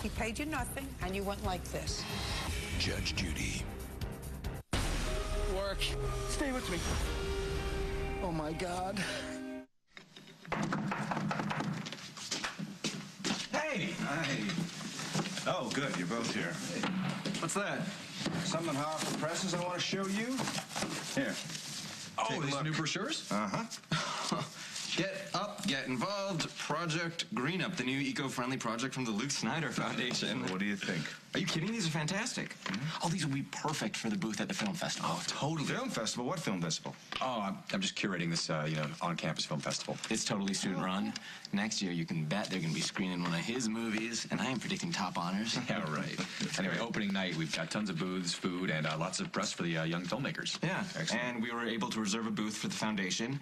He paid you nothing, and you went like this. Judge Judy. Work. Stay with me. Oh, my God. Hey! Hi. Oh, good. You're both here. Hey. What's that? Something hot off the presses I want to show you. Here. Oh, these new brochures? Uh-huh. Get Up, Get Involved, Project Green Up, the new eco-friendly project from the Luke Snyder Foundation. What do you think? Are you kidding? These are fantastic. Oh, these will be perfect for the booth at the film festival. Oh, totally. Film festival? What film festival? Oh, I'm just curating this, on-campus film festival. It's totally student-run. Next year, you can bet they're going to be screening one of his movies, and I am predicting top honors. Yeah, right. Anyway, opening night, we've got tons of booths, food, and lots of press for the young filmmakers. Yeah, excellent. And we were able to reserve a booth for the foundation,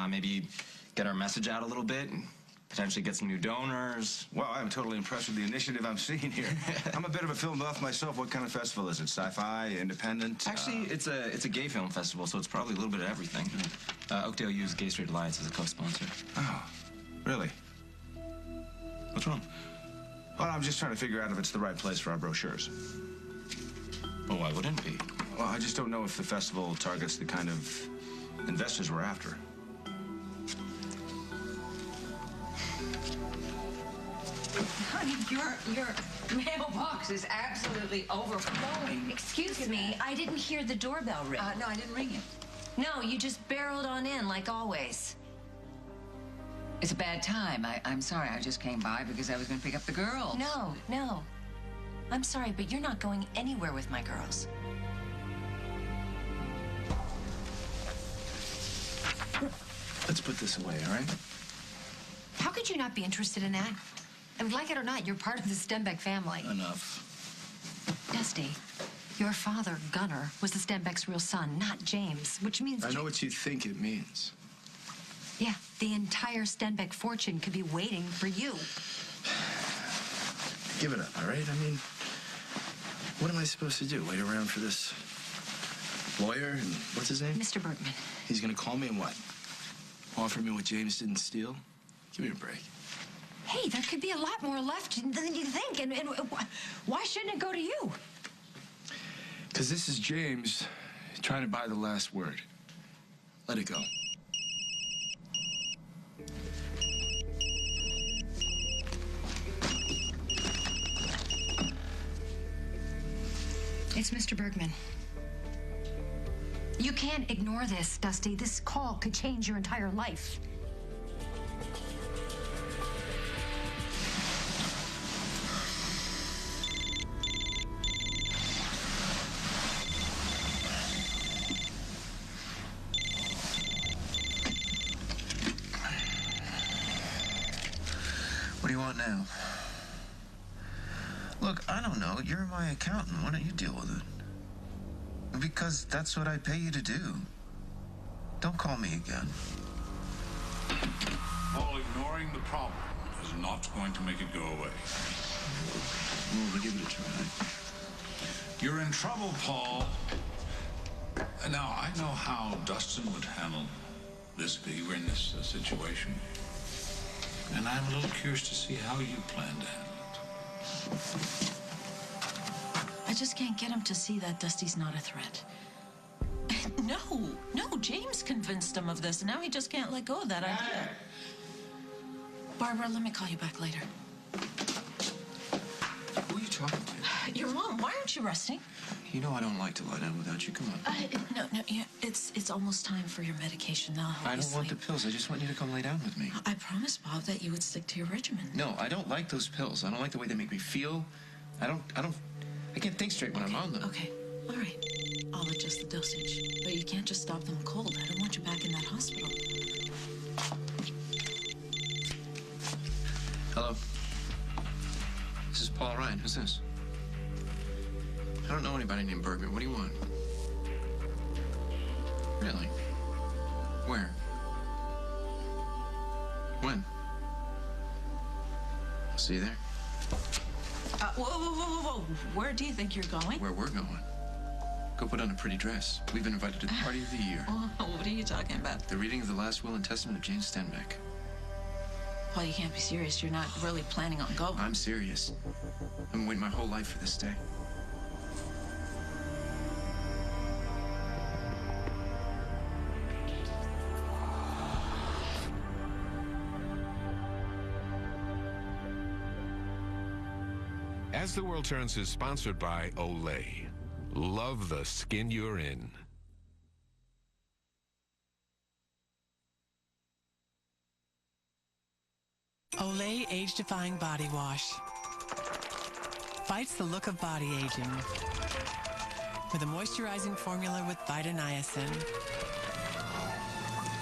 maybe get our message out a little bit, and potentially get some new donors. Well, I'm totally impressed with the initiative I'm seeing here. I'm a bit of a film buff myself. What kind of festival is it? Sci-fi, independent? Actually, it's a gay film festival, so it's probably a little bit of everything. Oakdale used Gay Straight Alliance as a co-sponsor. Oh, really? What's wrong? Well, I'm just trying to figure out if it's the right place for our brochures. Well, why wouldn't it be? Well, I just don't know if the festival targets the kind of investors we're after. Honey, your mailbox is absolutely overflowing. Excuse me, I didn't hear the doorbell ring. No, I didn't ring it. No, you just barreled on in like always. It's a bad time. I'm sorry. I just came by because I was going to pick up the girls. No. I'm sorry, but you're not going anywhere with my girls. Let's put this away, all right? How could you not be interested in that? I mean, like it or not, you're part of the Stenbeck family. Enough. Dusty, your father, Gunnar, was the Stenbeck's real son, not James, which means... I know what you think it means. Yeah, the entire Stenbeck fortune could be waiting for you. Give it up, all right? I mean, what am I supposed to do? Wait around for this lawyer and what's his name? Mr. Bergman. He's gonna call me and what? Offer me what James didn't steal? Give me a break. Hey, there could be a lot more left than you think, and why shouldn't it go to you? Because this is James trying to buy the last word. Let it go. It's Mr. Bergman. You can't ignore this, Dusty. This call could change your entire life. What do you want now? Look, I don't know. You're my accountant. Why don't you deal with it? Because that's what I pay you to do. Don't call me again. Paul, ignoring the problem is not going to make it go away. We'll give it a try. You're in trouble, Paul. Now, I know how Dustin would handle this if he were in this situation. And I'm a little curious to see how you plan to handle it. I just can't get him to see that Dusty's not a threat. No, James convinced him of this, and now he just can't let go of that idea. Barbara, let me call you back later. Who are you talking to? Your mom, why aren't you resting? You know I don't like to lie down without you. Come on. No, yeah, it's almost time for your medication. That'll help I you don't want the sleep. pills. I just want you to come lay down with me. I promised Bob that you would stick to your regimen. No, I don't like those pills. I don't like the way they make me feel. I can't think straight when I'm on them. Okay, all right. I'll adjust the dosage. But you can't just stop them cold. I don't want you back in that hospital. Hello? This is Paul Ryan. Who's this? I don't know anybody named Bergman. What do you want? Really? Where? When? I'll see you there. Whoa. Where do you think you're going? Where we're going. Go put on a pretty dress. We've been invited to the party of the year. What are you talking about? The reading of the last will and testament of James Stenbeck. Paul, you can't be serious. You're not really planning on going. I'm serious. been waiting my whole life for this day. As the World Turns is sponsored by Olay. Love the skin you're in. Olay Age-Defying Body Wash fights the look of body aging with a moisturizing formula with phytoniacin.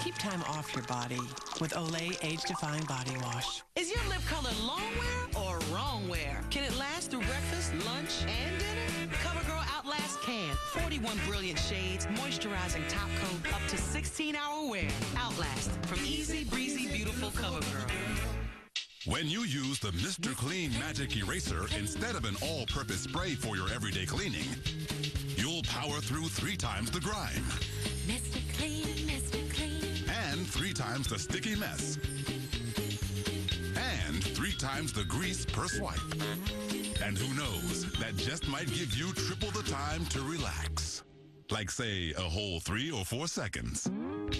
Keep time off your body with Olay Age-Defying Body Wash. Is your lip color long wear or wrong wear? Can it last through breakfast, lunch, and dinner? CoverGirl Outlast can. 41 brilliant shades, moisturizing top coat, up to 16-hour wear. Outlast from easy, breezy, beautiful CoverGirl. When you use the Mr. Clean Magic Eraser instead of an all-purpose spray for your everyday cleaning, you'll power through 3 times the grime. Mr. Clean, Mr. Clean. And 3 times the sticky mess. And 3 times the grease per swipe. And who knows, that just might give you triple the time to relax. Like, say, a whole 3 or 4 seconds.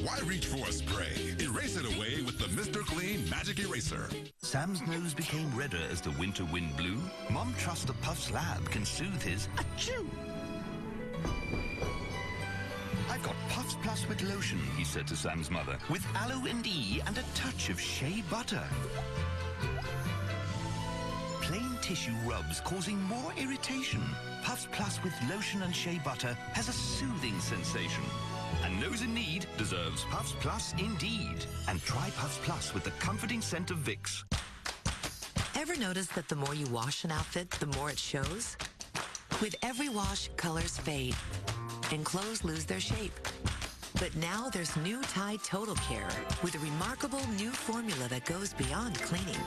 Why reach for a spray? Erase it away with the Mr. Clean Magic Eraser. Sam's nose became redder as the winter wind blew. Mom trusts a Puff's Lab can soothe his achoo. I've got Puffs Plus with lotion, he said to Sam's mother, with aloe and E and a touch of shea butter. Plain tissue rubs causing more irritation. Puffs Plus with lotion and shea butter has a soothing sensation. And those in need deserves Puffs Plus indeed. And try Puffs Plus with the comforting scent of Vicks. Ever notice that the more you wash an outfit, the more it shows? With every wash, colors fade, and clothes lose their shape. But now there's new Tide Total Care with a remarkable new formula that goes beyond cleaning.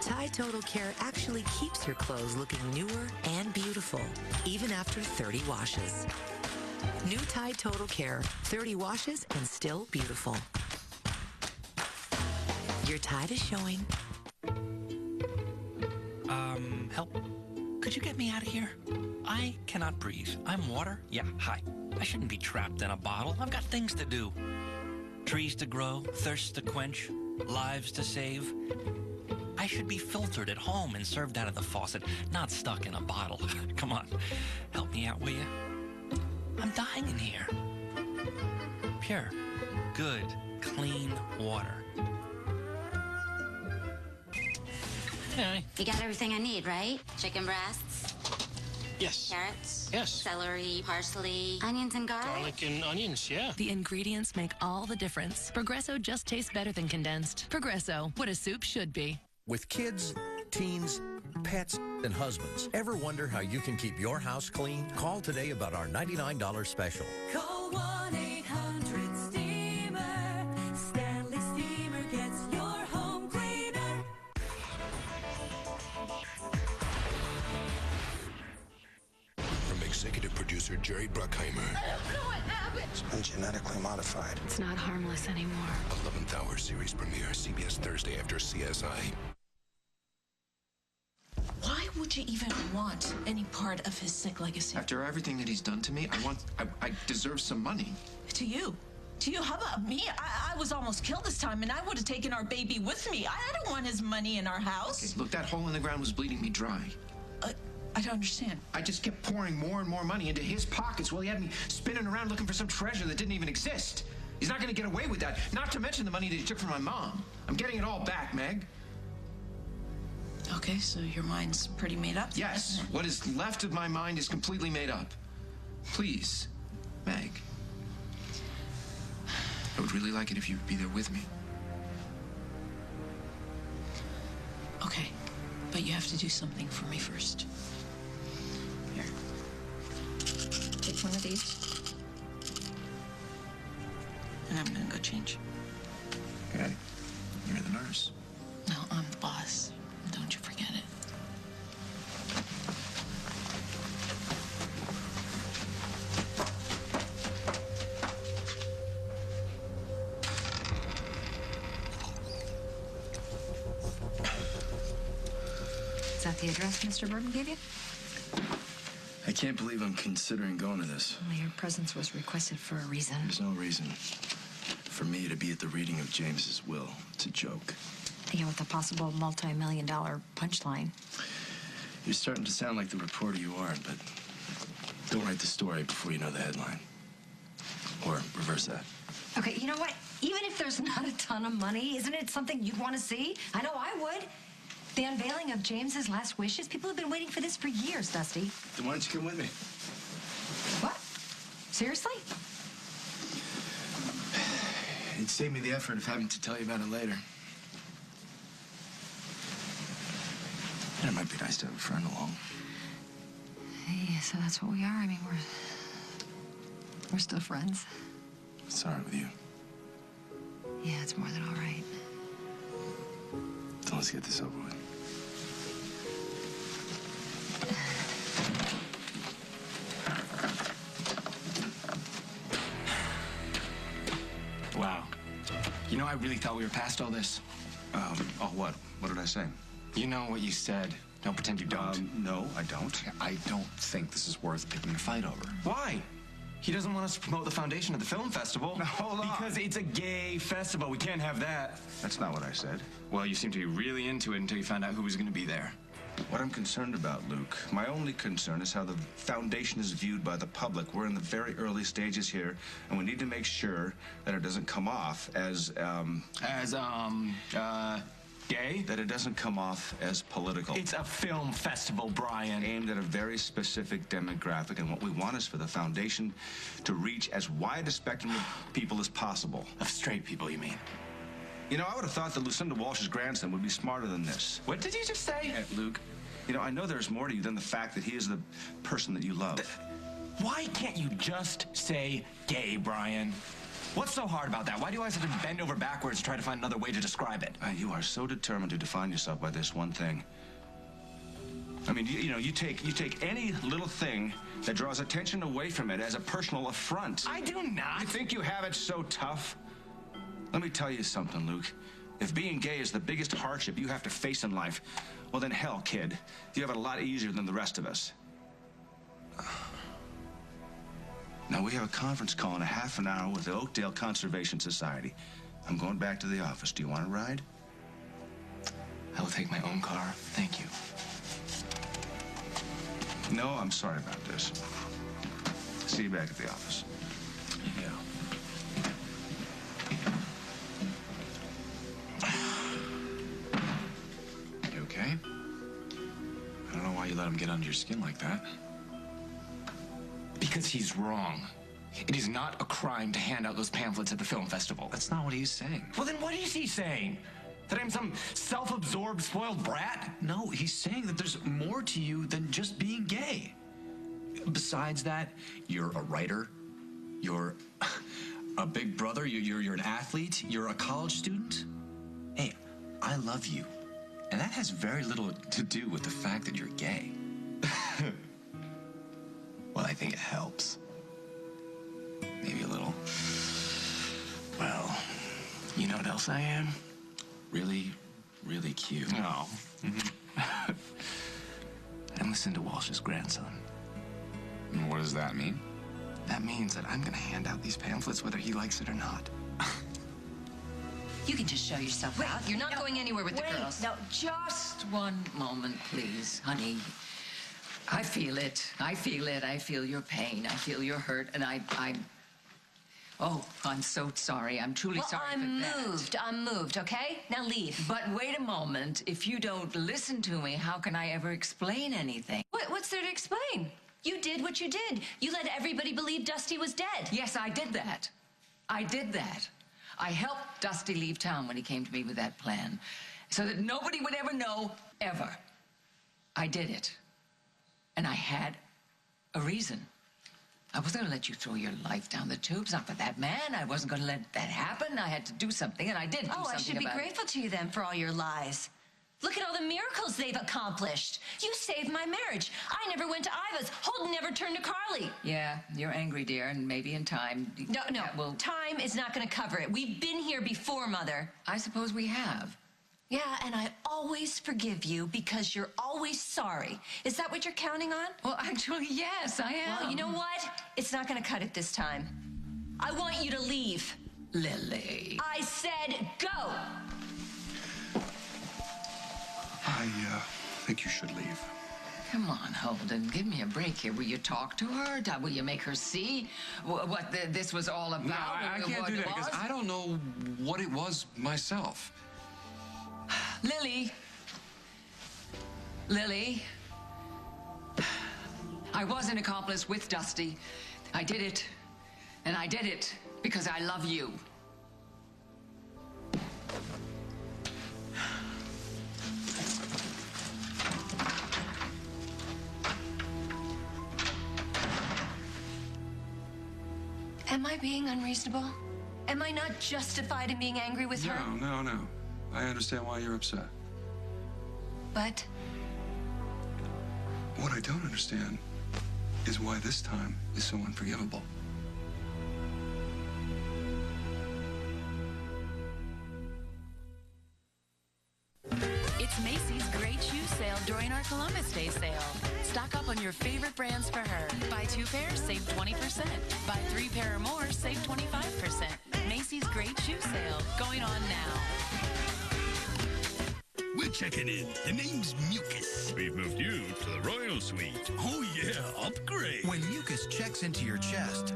Tide Total Care actually keeps your clothes looking newer and beautiful, even after 30 washes. New Tide Total Care, 30 washes and still beautiful. Your Tide is showing. Help. Could you get me out of here? I cannot breathe. I'm water. Yeah, hi. I shouldn't be trapped in a bottle. I've got things to do. Trees to grow, thirst to quench, lives to save. I should be filtered at home and served out of the faucet, not stuck in a bottle. Come on, help me out, will you? I'm dying in here. Pure, good, clean water. Hey. You got everything I need, right? Chicken breasts? Yes. Carrots? Yes. Celery, parsley, onions and garlic? Garlic and onions, yeah. The ingredients make all the difference. Progresso just tastes better than condensed. Progresso, what a soup should be. With kids, teens, pets, and husbands, ever wonder how you can keep your house clean? Call today about our $99 special. Call 1-800-STEAMER. Stanley Steamer gets your home cleaner. From executive producer Jerry Bruckheimer. I don't know what happened. It's been genetically modified. It's not harmless anymore. 11th hour series premiere, CBS Thursday after CSI. Why would you even want any part of his sick legacy? After everything that he's done to me, I deserve some money. To you? To you? How about me? I was almost killed this time, and I would have taken our baby with me. I don't want his money in our house. Okay, look, that hole in the ground was bleeding me dry. I don't understand. I just kept pouring more and more money into his pockets while he had me spinning around looking for some treasure that didn't even exist. He's not going to get away with that. Not to mention the money that he took from my mom. I'm getting it all back, Meg. Okay, so your mind's pretty made up? Yes. What is left of my mind is completely made up. Please, Meg. I would really like it if you'd be there with me. Okay, but you have to do something for me first. Here. Take one of these. And I'm gonna go change. Okay. You're the nurse. No, I'm the boss. Don't you forget it. that the address Mr. Burton gave you? I can't believe I'm considering going to this. Well, your presence was requested for a reason. There's no reason for me to be at the reading of James's will. It's a joke. Yeah, with a possible multi-million-dollar punchline. You're starting to sound like the reporter you aren't, but don't write the story before you know the headline. Or reverse that. Okay, you know what? Even if there's not a ton of money, isn't it something you'd want to see? I know I would. The unveiling of James's last wishes. People have been waiting for this for years, Dusty. Then why don't you come with me? What? Seriously? It'd save me the effort of having to tell you about it later. And it might be nice to have a friend along. Hey, so that's what we are. I mean, we're still friends. What's all right with you? Yeah, it's more than all right. So let's get this over with. Wow. You know, I really thought we were past all this. Oh, what? What did I say? You know what you said. Don't pretend you don't. No, I don't. I don't think this is worth picking a fight over. Why? He doesn't want us to promote the foundation of the film festival. Now, hold on. Because it's a gay festival. We can't have that. That's not what I said. Well, you seem to be really into it until you found out who was going to be there. What I'm concerned about, Luke, my only concern is how the foundation is viewed by the public. We're in the very early stages here, and we need to make sure that it doesn't come off as, gay? That it doesn't come off as political. It's a film festival, Brian. Aimed at a very specific demographic, and what we want is for the foundation to reach as wide a spectrum of people as possible. Of straight people, you mean? You know, I would have thought that Lucinda Walsh's grandson would be smarter than this. What did you just say? Luke, you know, I know there's more to you than the fact that he is the person that you love. Why can't you just say gay, Brian? What's so hard about that? Why do you always have to bend over backwards to try to find another way to describe it? You are so determined to define yourself by this one thing. I mean, you take any little thing that draws attention away from it as a personal affront. I do not. You think you have it so tough? Let me tell you something, Luke. If being gay is the biggest hardship you have to face in life, well then hell, kid, you have it a lot easier than the rest of us. Now, we have a conference call in a half an hour with the Oakdale Conservation Society. I'm going back to the office. Do you want to ride? I will take my own car. Thank you. No, I'm sorry about this. See you back at the office. Yeah. You okay? I don't know why you let him get under your skin like that. Because he's wrong. It is not a crime to hand out those pamphlets at the film festival. That's not what he's saying. Well, then what is he saying? That I'm some self-absorbed, spoiled brat? No, he's saying that there's more to you than just being gay. Besides that, you're a writer, you're a big brother, you're an athlete, you're a college student. Hey, I love you. And that has very little to do with the fact that you're gay. Well, I think it helps. Maybe a little. Well, you know what else I am? Really, really cute. No. I'm Lucinda Walsh's grandson. And what does that mean? That means that I'm gonna hand out these pamphlets whether he likes it or not. You can just show yourself out. You're not going anywhere with the girls. No, just one moment, please, honey. I feel it. I feel it. I feel your pain. I feel your hurt. And oh, I'm so sorry. I'm truly sorry for that. I'm moved, okay? Now leave. But wait a moment. If you don't listen to me, how can I ever explain anything? What's there to explain? You did what you did. You let everybody believe Dusty was dead. Yes, I did that. I did that. I helped Dusty leave town when he came to me with that plan, so that nobody would ever know, ever. I did it. And I had a reason. I wasn't going to let you throw your life down the tubes. Not for that man. I wasn't going to let that happen. I had to do something, and I did do something about it. Oh, I should be grateful to you then for all your lies. Look at all the miracles they've accomplished. You saved my marriage. I never went to Iva's. Holden never turned to Carly. Yeah, you're angry, dear, and maybe in time... No. Time is not going to cover it. We've been here before, Mother. I suppose we have. Yeah, and I always forgive you because you're always sorry. Is that what you're counting on? Well, actually, yes, I am. Well, you know what? It's not going to cut it this time. I want you to leave. Lily. I said go! I think you should leave. Come on, Holden, give me a break here. Will you talk to her? Will you make her see what this was all about? No, I can't do that because I don't know what it was myself. Lily. Lily. I was an accomplice with Dusty. I did it. And I did it because I love you. Am I being unreasonable? Am I not justified in being angry with her? No. I understand why you're upset. But What I don't understand is why this time is so unforgivable. It's Macy's Great Shoe Sale during our Columbus Day sale. Stock up on your favorite brands for her. Buy 2 pairs, save 20%. Buy 3 pair or more, save 25%. Macy's Great Shoe Sale, going on now. We're checking in. The name's Mucus. We've moved you to the Royal Suite. Oh, yeah, upgrade. When mucus checks into your chest,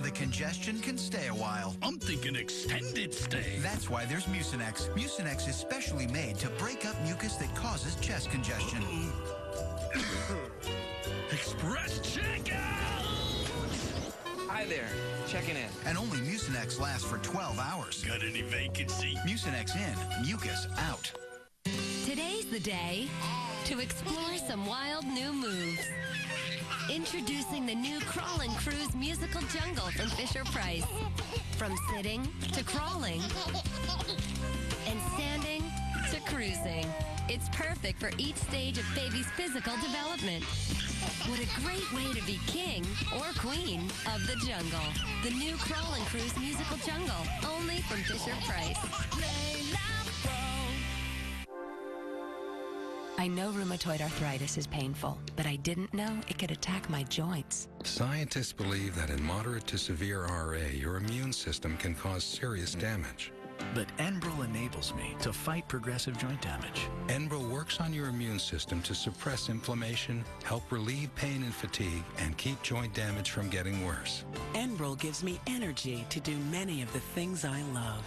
the congestion can stay a while. I'm thinking extended stay. That's why there's Mucinex. Mucinex is specially made to break up mucus that causes chest congestion. Express checkout! Hi there. Checking in. And only Mucinex lasts for 12 hours. Got any vacancy? Mucinex in, mucus out. Today's the day to explore some wild new moves. Introducing the new Crawl and Cruise musical jungle from Fisher-Price. From sitting to crawling and standing to cruising. It's perfect for each stage of baby's physical development. What a great way to be king or queen of the jungle. The new Crawl and Cruise musical jungle, only from Fisher-Price. I know rheumatoid arthritis is painful, but I didn't know it could attack my joints. Scientists believe that in moderate to severe RA, your immune system can cause serious damage. But Enbrel enables me to fight progressive joint damage. Enbrel works on your immune system to suppress inflammation, help relieve pain and fatigue, and keep joint damage from getting worse. Enbrel gives me energy to do many of the things I love.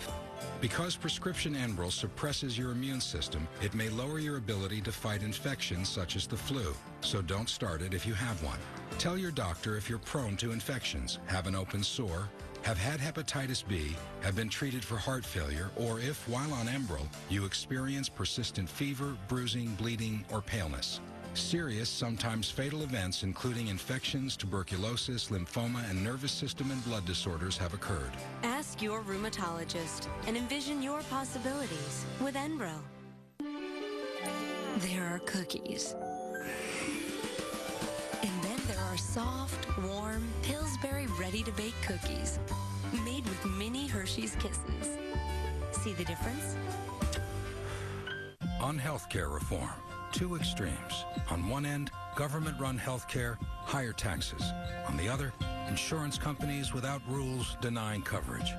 Because prescription Enbrel suppresses your immune system, it may lower your ability to fight infections such as the flu. So don't start it if you have one. Tell your doctor if you're prone to infections, have an open sore, have had hepatitis B, have been treated for heart failure, or if, while on Enbrel, you experience persistent fever, bruising, bleeding, or paleness. Serious, sometimes fatal events, including infections, tuberculosis, lymphoma, and nervous system and blood disorders have occurred. Ask your rheumatologist and envision your possibilities with Enbrel. There are cookies. And then there are soft, warm, Pillsbury ready-to-bake cookies made with mini Hershey's Kisses. See the difference? On healthcare reform, 2 extremes. On one end, government-run healthcare, higher taxes. On the other, insurance companies without rules denying coverage.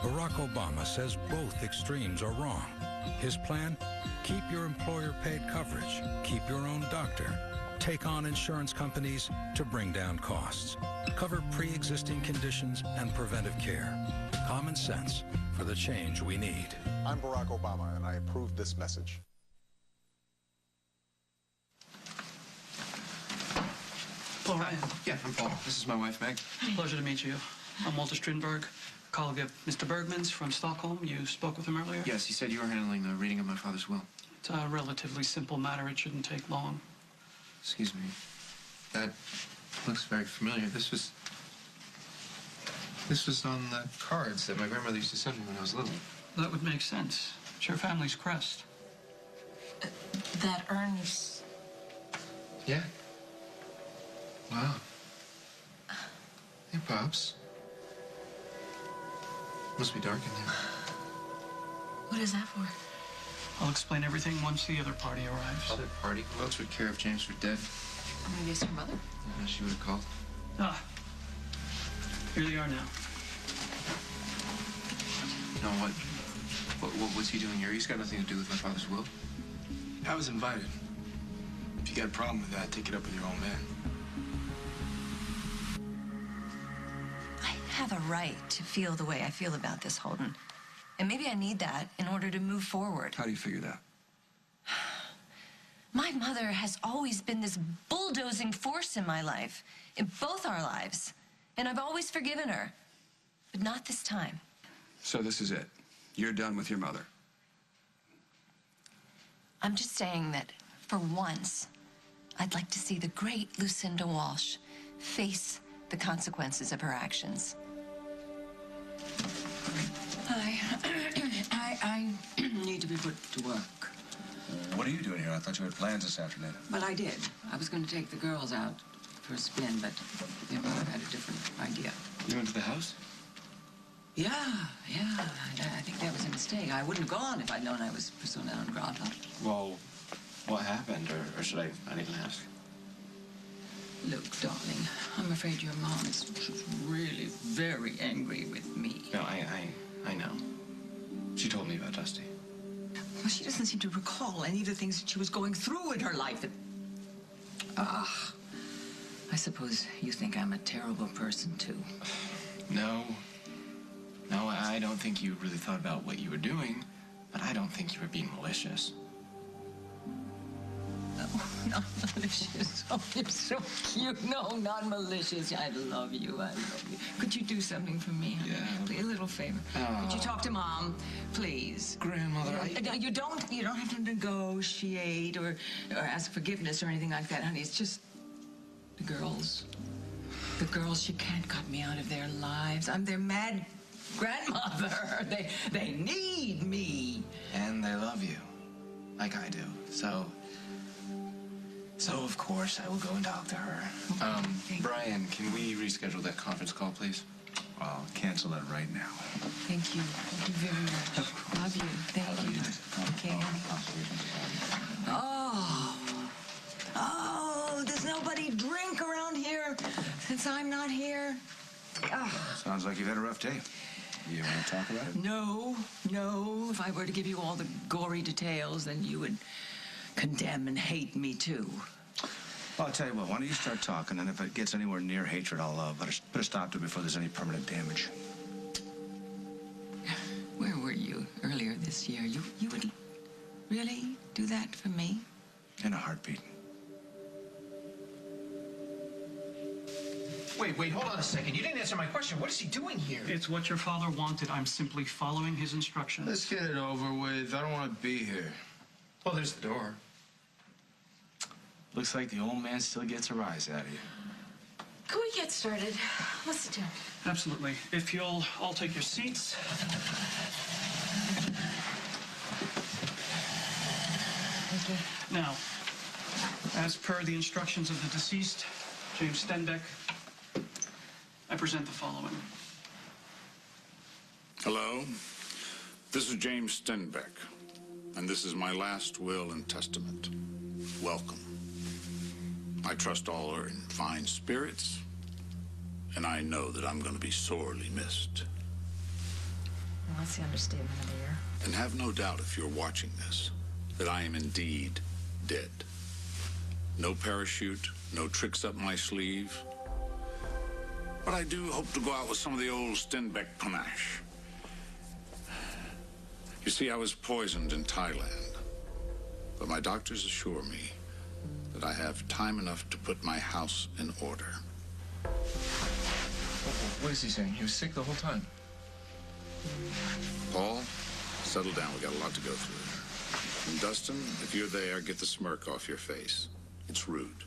Barack Obama says both extremes are wrong. His plan? Keep your employer-paid coverage. Keep your own doctor. Take on insurance companies to bring down costs. Cover pre-existing conditions and preventive care. Common sense for the change we need. I'm Barack Obama, and I approve this message. Paul Ryan. Yeah, I'm Paul. This is my wife, Meg. Pleasure to meet you. I'm Walter Strindberg, colleague of Mr. Bergman's from Stockholm. You spoke with him earlier? Yes, he said you were handling the reading of my father's will. It's a relatively simple matter. It shouldn't take long. Excuse me. That looks very familiar. This was on the cards that my grandmother used to send me when I was little. That would make sense. It's your family's crest. That urn is... Yeah. Wow. Hey, Pops. Must be dark in there. What is that for? I'll explain everything once the other party arrives. Other party? Who else would care if James were dead? Maybe it's her mother? Yeah, she would have called. Ah, here they are now. No, what's he doing here? He's got nothing to do with my father's will. I was invited. If you got a problem with that, take it up with your own man. I have a right to feel the way I feel about this, Holden. And maybe I need that in order to move forward. How do you figure that? My mother has always been this bulldozing force in my life, in both our lives. And I've always forgiven her. But not this time. So this is it. You're done with your mother. I'm just saying that, for once, I'd like to see the great Lucinda Walsh face the consequences of her actions. I need to be put to work. What are you doing here? I thought you had plans this afternoon. But I did. I was going to take the girls out for a spin, but their mother had a different idea. You went to the house? Yeah. I think that was a mistake. I wouldn't have gone if I'd known I was persona non grata. Well, what happened? Or should I not even ask? Look, darling, I'm afraid your mom is really very angry with me. No, I know. She told me about Dusty. Well, she doesn't seem to recall any of the things that she was going through in her life. I suppose you think I'm a terrible person, too. No, I don't think you really thought about what you were doing, but I don't think you were being malicious. No, not malicious. Oh, you're so cute. No, not malicious. I love you. I love you. Could you do something for me? Yeah. Please, a little favor. Could you talk to Mom, please? Grandmother, You don't have to negotiate or ask forgiveness or anything like that, honey. It's just the girls. The girls, she can't cut me out of their lives. I'm their mad grandmother. They need me. And they love you, like I do. So of course, I will go and talk to her. Brian, can we reschedule that conference call, please? I'll cancel that right now. Thank you. Thank you very much. Love you. Thank you. Okay. Oh, does nobody drink around here since I'm not here? Sounds like you've had a rough day. You want to talk about it? No. If I were to give you all the gory details, then you would condemn and hate me, too. Well, I'll tell you what, why don't you start talking, and if it gets anywhere near hatred, I'll put a stop to it before there's any permanent damage. Where were you earlier this year? You would really do that for me? In a heartbeat. Wait, hold on a second. You didn't answer my question. What is he doing here? It's what your father wanted. I'm simply following his instructions. Let's get it over with. I don't want to be here. Well, there's the door. Looks like the old man still gets a rise out of you. Could we get started? Let's sit down. Absolutely. If you'll all take your seats. Thank you. Now, as per the instructions of the deceased, James Stenbeck, I present the following. Hello, this is James Stenbeck, and this is my last will and testament. Welcome. I trust all are in fine spirits, and I know that I'm going to be sorely missed. Well, that's the understatement of the year. And have no doubt, if you're watching this, that I am indeed dead. No parachute, no tricks up my sleeve. But I do hope to go out with some of the old Stenbeck panache. You see, I was poisoned in Thailand, but my doctors assure me that I have time enough to put my house in order. What is he saying? He was sick the whole time. Paul, settle down. We got a lot to go through. And Dustin, if you're there, get the smirk off your face. It's rude.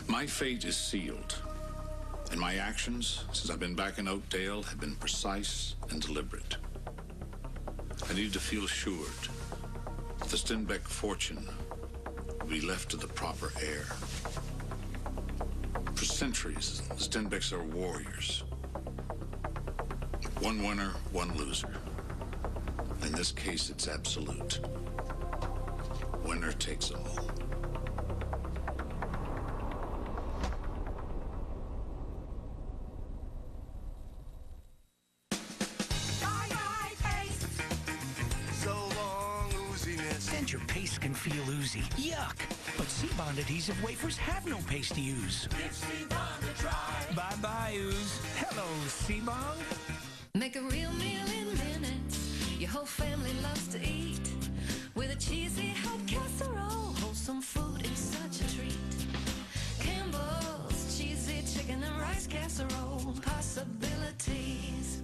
My fate is sealed, and my actions, since I've been back in Oakdale, have been precise and deliberate. I need to feel assured that the Stenbeck fortune will be left to the proper heir. For centuries, the Stenbecks are warriors. One winner, one loser. In this case, it's absolute. Winner takes all. And your paste can feel oozy. Yuck! But C-Bond adhesive wafers have no paste to use. Give C-Bond a try. Bye-bye, ooze. Hello, C-Bond. Make a real meal in minutes. Your whole family loves to eat. With a cheesy hot casserole. Wholesome food is such a treat. Campbell's cheesy chicken and rice casserole. Possibilities.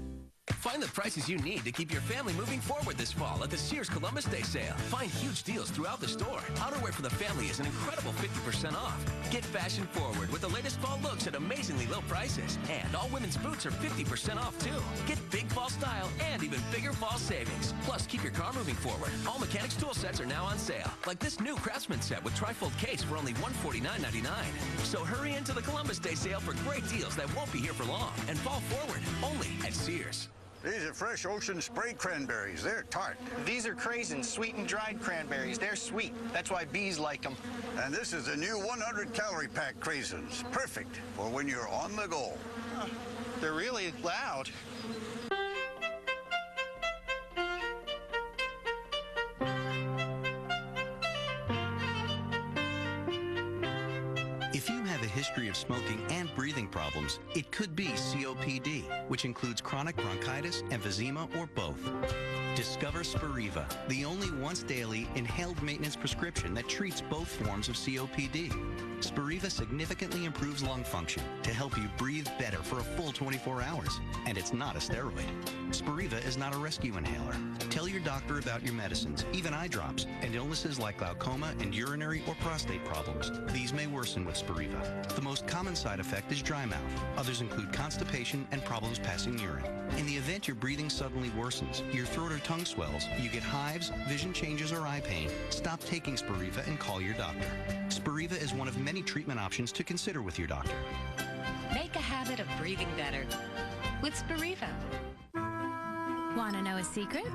Find the prices you need to keep your family moving forward this fall at the Sears Columbus Day sale. Find huge deals throughout the store. Outerwear for the family is an incredible 50% off. Get fashion forward with the latest fall looks at amazingly low prices. And all women's boots are 50% off too. Get big fall style and even bigger fall savings. Plus, keep your car moving forward. All Mechanics tool sets are now on sale. Like this new Craftsman set with trifold case for only $149.99. So hurry into the Columbus Day sale for great deals that won't be here for long. And fall forward only at Sears. These are fresh ocean spray cranberries. They're tart. These are craisins, sweetened dried cranberries. They're sweet. That's why bees like them. And this is the new 100-calorie pack craisins. Perfect for when you're on the go. They're really loud. If you have a history of smoking and breathing problems, it could be COPD, which includes chronic bronchitis, emphysema, or both. Discover Spiriva, the only once-daily inhaled maintenance prescription that treats both forms of COPD. Spiriva significantly improves lung function to help you breathe better for a full 24 hours. And it's not a steroid. Spiriva is not a rescue inhaler. Tell your doctor about your medicines, even eye drops, and illnesses like glaucoma and urinary or prostate problems. These may worsen with Spiriva. The most common side effect is dry mouth. Others include constipation and problems passing urine. In the event your breathing suddenly worsens, your throat or tongue swells, you get hives, vision changes, or eye pain, stop taking Spiriva and call your doctor. Spiriva is one of many treatment options to consider with your doctor. Make a habit of breathing better with Spiriva. Want to know a secret?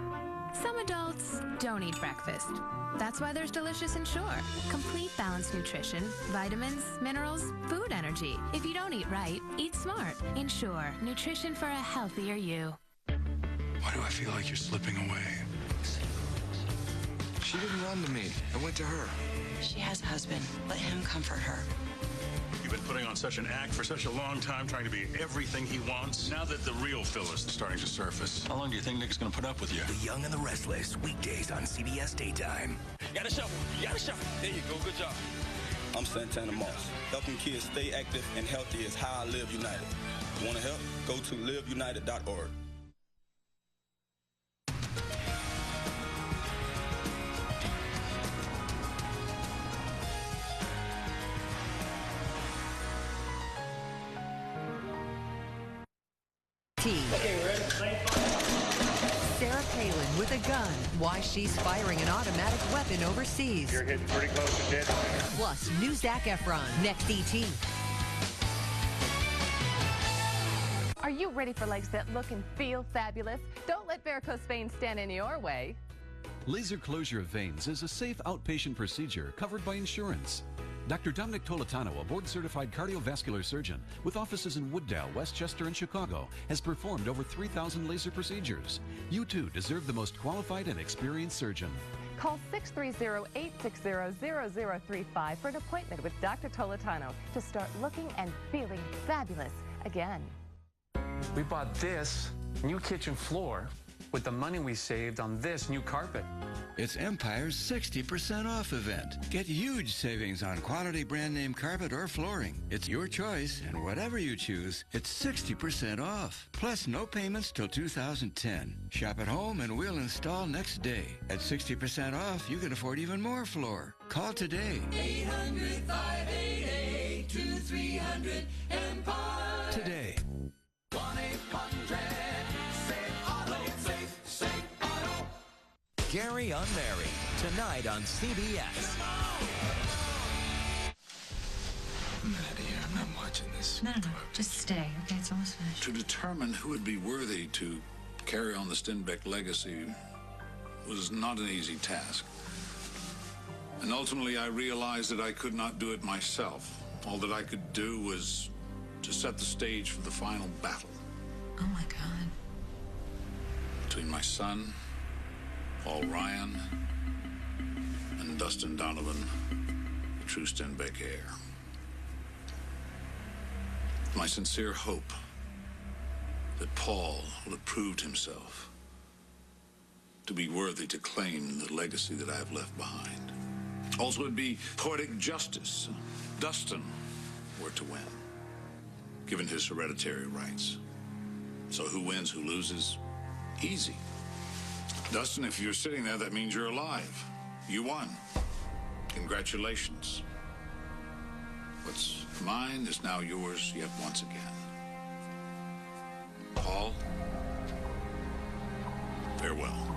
Some adults don't eat breakfast. That's why there's Delicious Ensure. Complete balanced nutrition, vitamins, minerals, food energy. If you don't eat right, eat smart. Ensure, nutrition for a healthier you. Why do I feel like you're slipping away? She didn't run to me. I went to her. She has a husband. Let him comfort her. You've been putting on such an act for such a long time, trying to be everything he wants. Now that the real Phyllis is starting to surface, how long do you think Nick's gonna put up with you? The Young and the Restless, weekdays on CBS Daytime. You gotta shuffle. You gotta shuffle. There you go. Good job. I'm Santana Moss. Helping kids stay active and healthy is how I live United. Want to help? Go to liveunited.org. Sarah Palin with a gun. Why she's firing an automatic weapon overseas. You're hitting pretty close to dead. Plus, new Zac Efron. Next ET. Are you ready for legs that look and feel fabulous? Don't let varicose veins stand in your way. Laser closure of veins is a safe outpatient procedure covered by insurance. Dr. Dominic Tolentano, a board-certified cardiovascular surgeon with offices in Wooddale, Westchester, and Chicago, has performed over 3,000 laser procedures. You too deserve the most qualified and experienced surgeon. Call 630-860-0035 for an appointment with Dr. Tolentano to start looking and feeling fabulous again. We bought this new kitchen floor with the money we saved on this new carpet. It's Empire's 60% off event. Get huge savings on quality brand name carpet or flooring. It's your choice, and whatever you choose, it's 60% off. Plus no payments till 2010. Shop at home and we'll install next day. At 60% off, you can afford even more floor. Call today. 800-588-2300 Empire. Today. 1-800-SAVE-AUTO. Gary Unmarried, tonight on CBS. I'm out of here. I'm not watching this. No. Just stay, okay? It's almost finished. To determine who would be worthy to carry on the Stenbeck legacy, was not an easy task. And ultimately, I realized that I could not do it myself. All that I could do was to set the stage for the final battle. Oh, my God. Between my son, Paul Ryan, and Dustin Donovan, the true Stenbeck heir. My sincere hope that Paul will have proved himself to be worthy to claim the legacy that I have left behind. Also, it'd be poetic justice. Dustin were to win, given his hereditary rights. So who wins, who loses? Easy. Dustin, if you're sitting there, that means you're alive. You won. Congratulations. What's mine is now yours yet once again. Paul, farewell.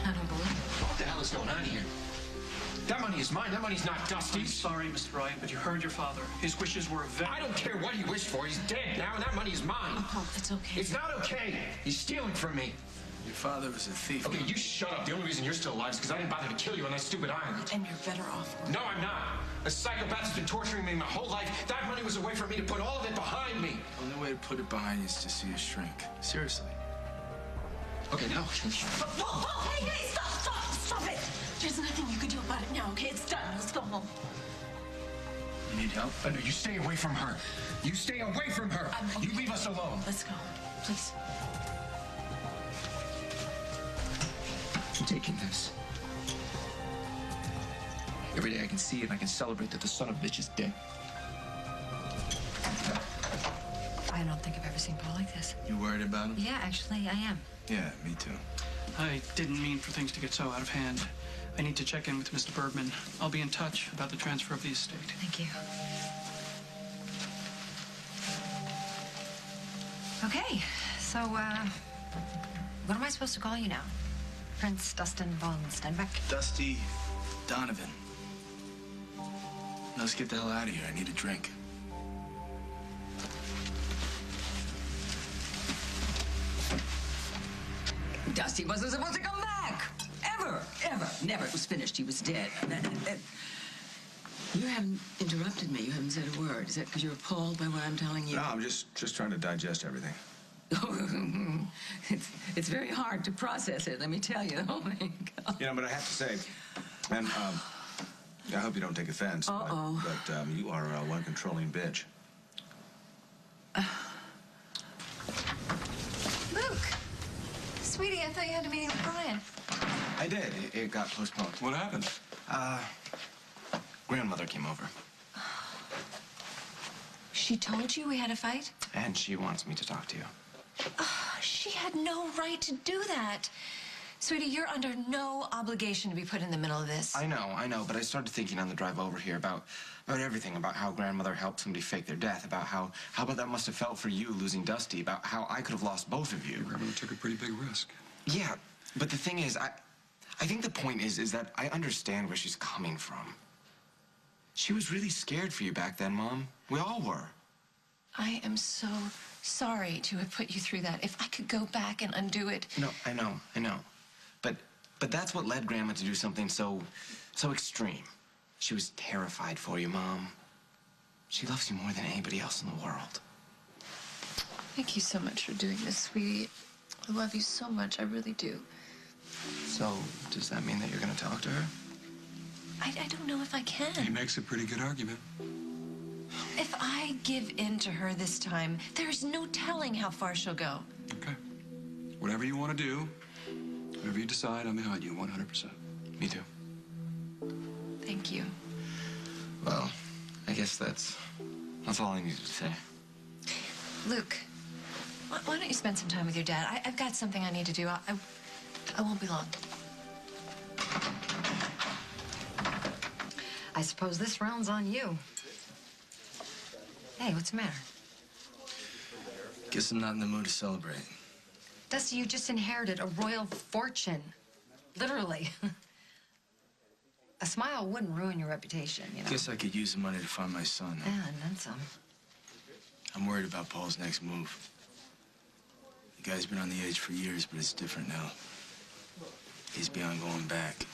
I don't believe it. What the hell is going on here? That money is mine. That money's not I'm Dusty's. sorry, Mr. Ryan, but you heard your father. His wishes were I don't care what he wished for. He's dead now, and that money is mine. Oh, Paul, it's okay. It's not okay. He's stealing from me. Your father was a thief. Okay, you shut up. The only reason you're still alive is because I didn't bother to kill you on that stupid island. And you're better off. No, I'm not. A psychopath has been torturing me my whole life. That money was a way for me to put all of it behind me. The only way to put it behind you is to see it shrink. Seriously. Okay, now. Whoa, hey, stop it. There's nothing you can do about it now, okay? It's done. Let's go home. You need help? No, you stay away from her. You stay away from her. Okay. You leave us alone. Let's go, please. I'm taking this. Every day I can see it and I can celebrate that the son of a bitch is dead. I don't think I've ever seen Paul like this. You worried about him? Yeah, actually, I am. Yeah, me too. I didn't mean for things to get so out of hand. I need to check in with Mr. Bergman. I'll be in touch about the transfer of the estate. Thank you. Okay, so, what am I supposed to call you now? Prince Dustin von Stenbeck? Dusty Donovan. Let's get the hell out of here. I need a drink. Dusty wasn't supposed to come back. Ever. Never. It was finished. He was dead. You haven't interrupted me. You haven't said a word. Is that because you're appalled by what I'm telling you? No, I'm just trying to digest everything. It's very hard to process it, let me tell you. Oh, my God. You know, but I have to say, and I hope you don't take offense, but you are one controlling bitch. Luke! Sweetie, I thought you had a meeting with Brian. I did. It got postponed. What happened? Grandmother came over. She told you we had a fight? And she wants me to talk to you. She had no right to do that. Sweetie, you're under no obligation to be put in the middle of this. I know, but I started thinking on the drive over here about everything, about how grandmother helped somebody fake their death, about how about that must have felt for you losing Dusty, about how I could have lost both of you. Your grandmother took a pretty big risk. Yeah, but the thing is, I think the point is that I understand where she's coming from. She was really scared for you back then, Mom. We all were. I am so sorry to have put you through that. If I could go back and undo it. No, I know. But that's what led Grandma to do something so extreme. She was terrified for you, Mom. She loves you more than anybody else in the world. Thank you so much for doing this, sweetie. I love you so much. I really do. So, does that mean that you're gonna talk to her? I don't know if I can. He makes a pretty good argument. If I give in to her this time, there's no telling how far she'll go. Okay. Whatever you want to do, whatever you decide, I'm behind you 100%. Me too. Thank you. Well, I guess that's all I needed to say. Luke, why don't you spend some time with your dad? I've got something I need to do. I won't be long. I suppose this round's on you. Hey, what's the matter? Guess I'm not in the mood to celebrate. Dusty, you just inherited a royal fortune. Literally. A smile wouldn't ruin your reputation, you know. Guess I could use the money to find my son. Yeah, and then some. I'm worried about Paul's next move. The guy's been on the edge for years, but it's different now. He's beyond going back.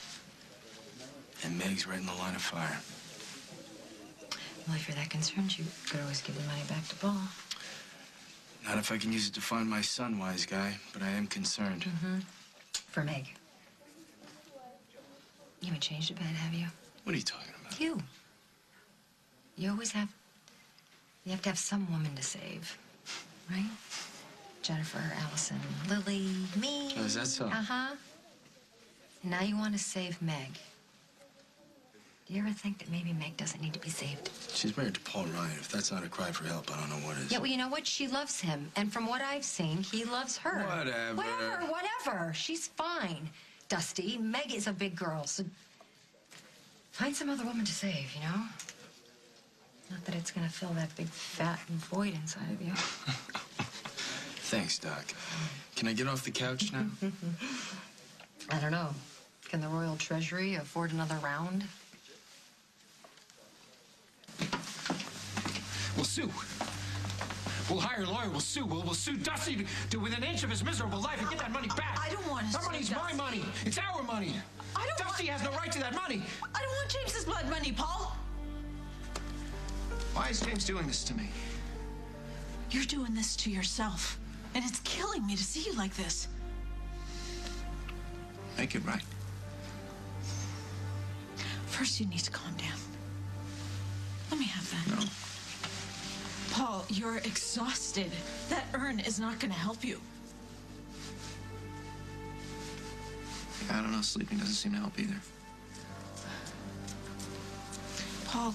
And Meg's right in the line of fire. Well, if you're that concerned, you could always give the money back to Paul. Not if I can use it to find my son, wise guy, but I am concerned. For Meg. You haven't changed a bit, have you? What are you talking about? You. You always have... You have to have some woman to save, right? Jennifer, Allison, Lily, me. Oh, is that so? Uh-huh. And now you want to save Meg. Do you ever think that maybe Meg doesn't need to be saved? She's married to Paul Ryan. If that's not a cry for help, I don't know what is. Yeah, well, you know what? She loves him. And from what I've seen, he loves her. Whatever. She's fine. Dusty, Meg is a big girl, so find some other woman to save, you know? Not that it's gonna fill that big fat void inside of you. Thanks, Doc. Can I get off the couch now? I don't know. Can the Royal Treasury afford another round? We'll sue. We'll hire a lawyer. We'll sue. We'll sue Dusty to within an inch of his miserable life and get that money back. I don't want to. That money's my money. It's our money. Dusty has no right to that money. I don't want James's blood money, Paul. Why is James doing this to me? You're doing this to yourself, and it's killing me to see you like this. Make it right. First, you need to calm down. Let me have that. No. Paul, you're exhausted. That urn is not going to help you. I don't know. Sleeping doesn't seem to help either. Paul.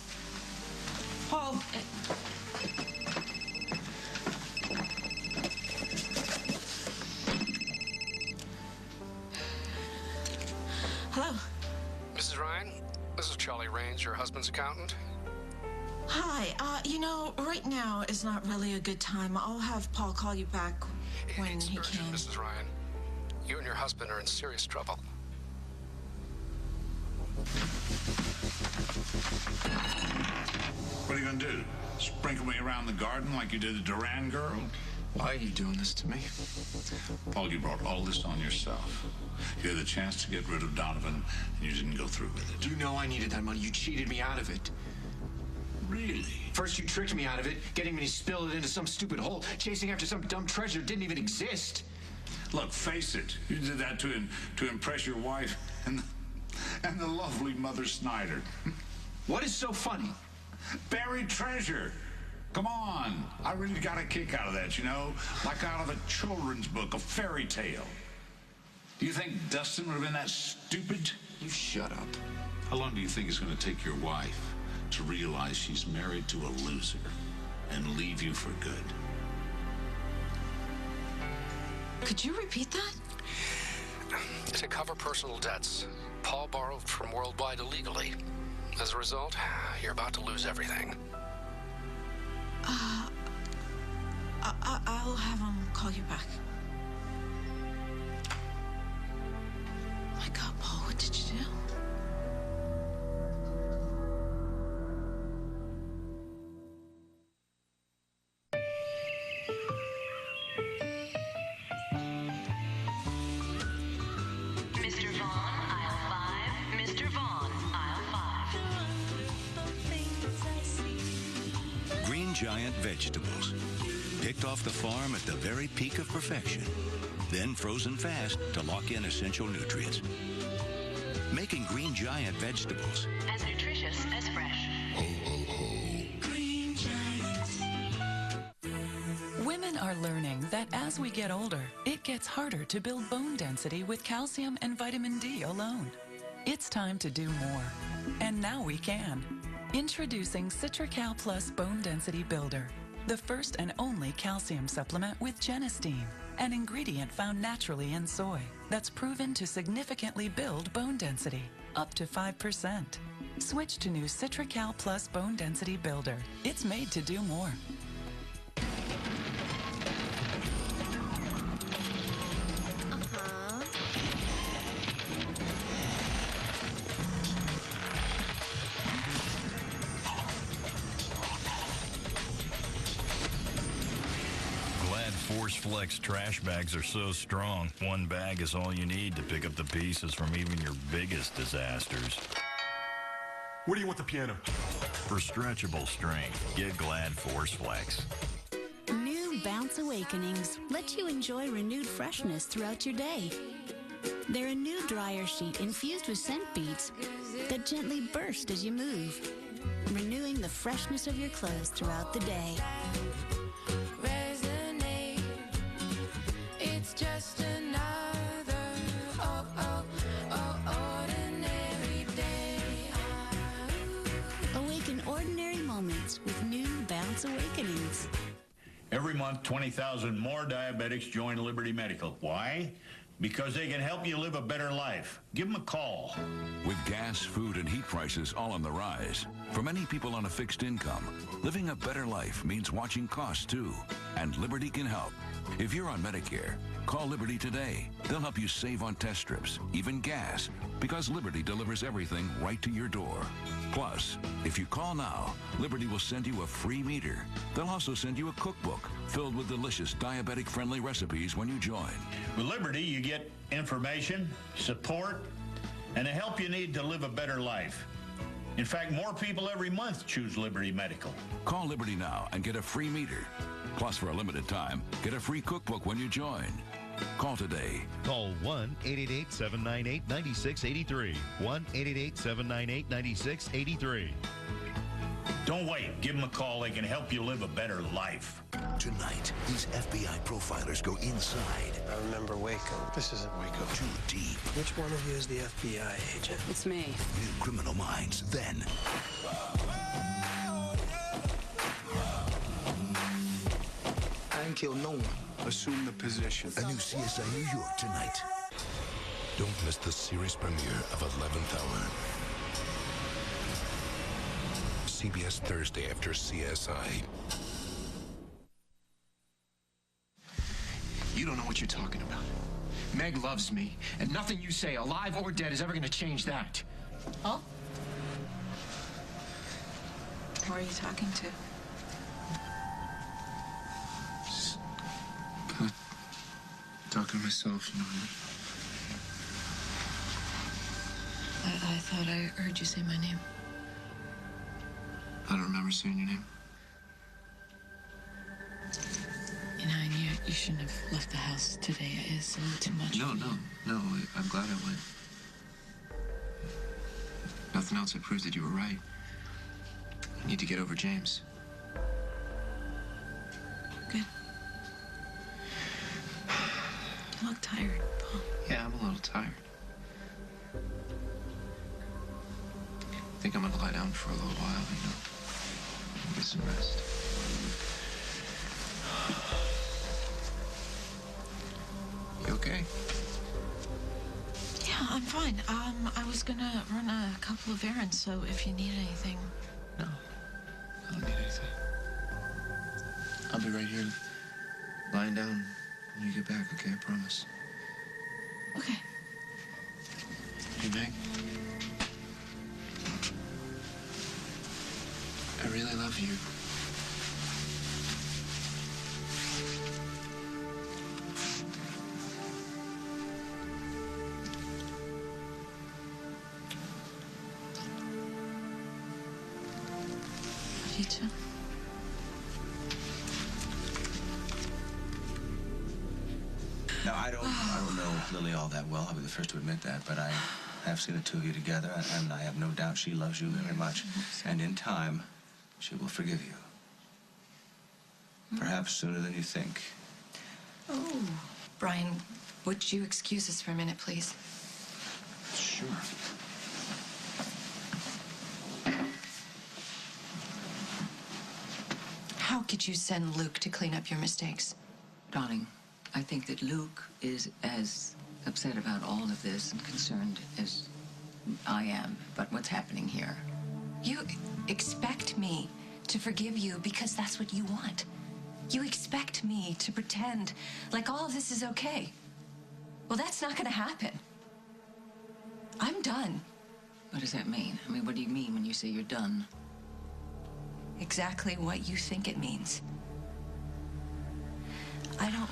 Hello. Mrs. Ryan, this is Charlie Raines, your husband's accountant. Hi. Right now is not really a good time. I'll have Paul call you back when he can. Mrs. Ryan, you and your husband are in serious trouble. What are you gonna do? Sprinkle me around the garden like you did the Duran girl? Why are you doing this to me? Paul, you brought all this on yourself. You had the chance to get rid of Donovan, and you didn't go through with it. You know I needed that money. You cheated me out of it. Really? First you tricked me out of it, getting me to spill it into some stupid hole, chasing after some dumb treasure that didn't even exist. Look, face it. You did that to impress your wife and the lovely Mother Snyder. What is so funny? Buried treasure. Come on. I really got a kick out of that, you know? Like out of a children's book, a fairy tale. Do you think Dustin would have been that stupid? You shut up. How long do you think it's going to take your wife to realize she's married to a loser and leave you for good? Could you repeat that? To cover personal debts, Paul borrowed from Worldwide illegally. As a result, you're about to lose everything. I'll have him call you back. My God, Paul, what did you do? Mr. Vaughn, aisle 5. Mr. Vaughn, aisle 5. Green Giant vegetables. Picked off the farm at the very peak of perfection. Then frozen fast to lock in essential nutrients. Making Green Giant vegetables. As nutritious as fresh. Green Giant. Women are learning that as we get older, it gets harder to build bone density with calcium and vitamin D alone. It's time to do more. And now we can. Introducing Citracal Plus Bone Density Builder, the first and only calcium supplement with genistein, an ingredient found naturally in soy that's proven to significantly build bone density, up to 5%. Switch to new Citracal Plus Bone Density Builder. It's made to do more. Force Flex trash bags are so strong, one bag is all you need to pick up the pieces from even your biggest disasters. Where do you want the piano? For stretchable strength, get Glad Force Flex. New Bounce Awakenings let you enjoy renewed freshness throughout your day. They're a new dryer sheet infused with scent beads that gently burst as you move, renewing the freshness of your clothes throughout the day. Resonate. It's just another ordinary day. Awaken ordinary moments with new Bounce Awakenings. Every month, 20,000 more diabetics join Liberty Medical. Why? Because they can help you live a better life. Give them a call. With gas, food, and heat prices all on the rise, for many people on a fixed income, living a better life means watching costs too. And Liberty can help. If you're on Medicare, call Liberty today. They'll help you save on test strips, even gas, because Liberty delivers everything right to your door. Plus, if you call now, Liberty will send you a free meter. They'll also send you a cookbook filled with delicious diabetic-friendly recipes when you join. With Liberty, you get information, support, and the help you need to live a better life. In fact, more people every month choose Liberty Medical. Call Liberty now and get a free meter. Plus, for a limited time, get a free cookbook when you join. Call today. Call 1-888-798-9683. 1-888-798-9683. Don't wait. Give them a call. They can help you live a better life. Tonight, these FBI profilers go inside. I remember Waco. This isn't Waco. Too deep. Which one of you is the FBI agent? It's me. New criminal minds. Then, I ain't killed no one. assume the position. A new CSI New York tonight. Don't miss the series premiere of 11th Hour. CBS Thursday after CSI. You don't know what you're talking about. Meg loves me, and nothing you say, alive or dead, is ever going to change that. Oh? Who are you talking to? Talking to myself, you know. I thought I heard you say my name. I don't remember saying your name. You know, and you shouldn't have left the house today. It's a little too much. No, I'm glad I went. Nothing else, it proves that you were right. I need to get over James. Good. You look tired, Paul. Yeah, I'm a little tired. I think I'm gonna lie down for a little while, you know. Get some rest. You okay? Yeah, I'm fine. I was gonna run a couple of errands, so if you need anything. No, I don't need anything. I'll be right here, lying down when you get back, okay? I promise. Okay. Hey, Meg. I really love you. Love you too. Now, I don't know Lily all that well. I'll be the first to admit that, but I have seen the two of you together, and I have no doubt she loves you very much. And in time, she will forgive you. Perhaps sooner than you think. Oh. Brian, would you excuse us for a minute, please? Sure. How could you send Luke to clean up your mistakes? Darling, I think that Luke is as upset about all of this and concerned as I am about what's happening here. You expect me to forgive you because that's what you want. You expect me to pretend like all of this is okay. Well, that's not going to happen. I'm done. What does that mean? I mean, what do you mean when you say you're done? Exactly what you think it means. I don't